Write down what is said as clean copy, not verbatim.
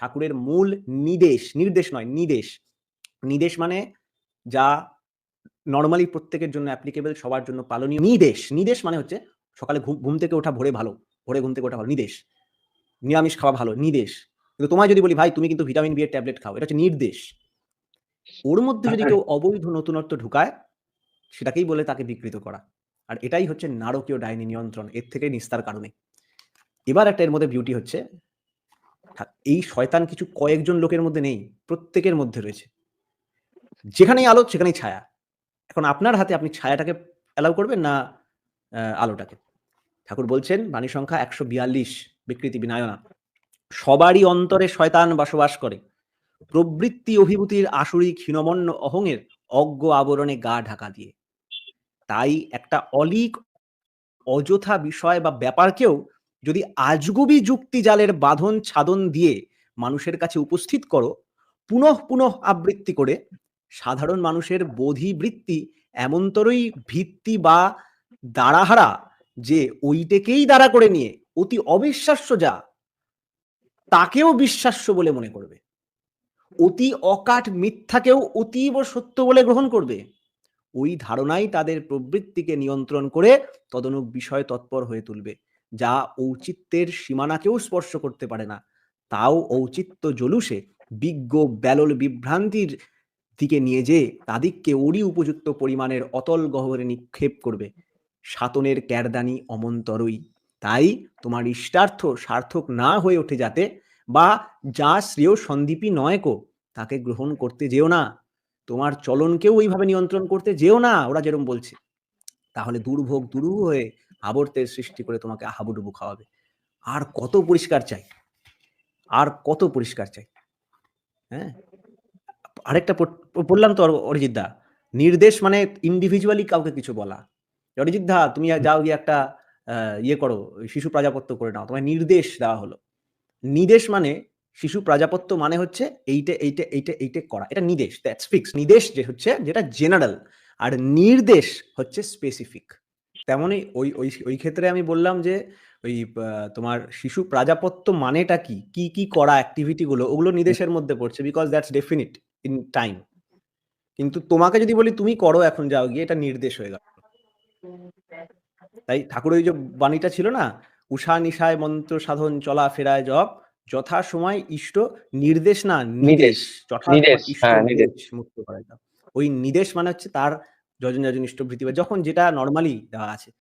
ঠাকুরের মূল নির্দেশ, নির্দেশ নয় নিদেশ। নিদেশ মানে যা নর্মালি প্রত্যেকের জন্য অ্যাপ্লিকেবল, সবার জন্য পালনীয়। নিদেশ, নিদেশ মানে হচ্ছে সকালে ঘুম থেকে ওঠা ভোরে ভালো, ভোরে ঘুম থেকে ওঠা ভালো, নিদেশ। নিরামিষ খাওয়া ভালো, নিদেশ। কিন্তু তোমায় যদি বলি ভাই তুমি কিন্তু ভিটামিন বি এর ট্যাবলেট খাও, এটা হচ্ছে নির্দেশ। ওর মধ্যে যদি কেউ অবৈধ নতুনত্ব ঢুকায় সেটাকেই বলে তাকে বিকৃত করা। আর এটাই হচ্ছে নারকীয় ডাইনি নিয়ন্ত্রণ, এর থেকে নিস্তার কারণে। এবার একটা এর মধ্যে বিউটি হচ্ছে, এই শয়তান কিছু কয়েকজন লোকের মধ্যে নেই, প্রত্যেকের মধ্যে রয়েছে। যেখানেই আলো সেখানেই ছায়া। এখন আপনার হাতে, আপনি ছায়াটাকে অ্যালাউ করবেন না আলোটাকে। ঠাকুর বলছেন বাণী সংখ্যা 142 বিকৃতি বিনায়না, সবারই অন্তরে শয়তান বসবাস করে, প্রবৃত্তি অভিভূতির আসুরি ক্ষীণমন্য অহংয়ের অজ্ঞ আবরণে গা ঢাকা দিয়ে। তাই একটা অলিক অযথা বিষয় বা ব্যাপারকেও যদি আজগুবি যুক্তি জালের বাঁধন ছাদন দিয়ে মানুষের কাছে উপস্থিত করো, পুনঃ পুনঃ আবৃত্তি করে, সাধারণ মানুষের বোধিবৃত্তি এমনতরই ভিত্তি বা দাঁড়াহারা যে ওইটাকেই দাঁড়া করে নিয়ে অতি অবিশ্বাস্য যা তাকেও বিশ্বাস্য বলে মনে করবে, অতি অকাট মিথ্যাকেও অতীব সত্য বলে গ্রহণ করবে। ওই ধারণাই তাদের প্রবৃত্তিকে নিয়ন্ত্রণ করে তদনুক বিষয় তৎপর হয়ে তুলবে, যা ঔচিত্যের সীমানাকেও স্পর্শ করতে পারে না, তাও ঔচিত্য জলুসে বিজ্ঞ ব্যালল বিভ্রান্তির দিকে নিয়ে যেয়ে তাদিককে ওরই উপযুক্ত পরিমাণের অতল গহ্বরে নিক্ষেপ করবে। সাতনের ক্যারদানি অমন্তরই। তাই তোমার ইষ্টার্থ সার্থক না হয়ে ওঠে যাতে, বা যা শ্রেয় সন্দীপী নয় কো তাকে গ্রহণ করতে যেও না, তোমার চলনকেও ওইভাবে নিয়ন্ত্রণ করতে যেও না ওরা যেরকম বলছে, তাহলে দুর্ভোগ দুরূহ হয়ে আবর্তের সৃষ্টি করে তোমাকে হাবুডুবু খাওয়াবে। আর কত পরিষ্কার চাই, আর কত পরিষ্কার চাই। হ্যাঁ, আরেকটা বললাম তো অরিজিৎ দা, নির্দেশ মানে ইন্ডিভিজুয়ালি কাউকে কিছু বলা। অরিজিৎ দা তুমি যাও গিয়ে একটা ইয়ে করো, শিশু প্রাজাপত্য করে নাও, তোমায় নির্দেশ দেওয়া হলো। নিদেশ মানে শিশু প্রাজাপত্য মানে হচ্ছে এইটা এইটা এইটা এইটা করা, এটা নিদেশ, দ্যাটস ফিক্স। নিদেশ যে হচ্ছে যেটা জেনারেল, আর নির্দেশ হচ্ছে স্পেসিফিক। তেমনই ওই ওই ওই ক্ষেত্রে আমি বললাম যে ওই তোমার শিশু প্রাজাপত্য মানেটা কি, কি কি করা অ্যাক্টিভিটি গুলো, ওগুলো নির্দেশের মধ্যে পড়ছে, because that's definite in time. কিন্তু তোমাকে যদি বলি তুমি করো এখন যাও গিয়ে, এটা নির্দেশ হয়ে গেল। তাই ঠাকুর ওই যে বাণীটা ছিল না, উষা নিশায় মন্ত্র সাধন চলা ফেরায় জপ, যথা সময় ইষ্ট নির্দেশ না নিদেশ, যথা সময় ইষ্ট মুক্ত করা। ওই নিদেশ মানে হচ্ছে তার যজন যজন ইষ্টভৃতি, বা যখন যেটা নর্মালি দেওয়া আছে।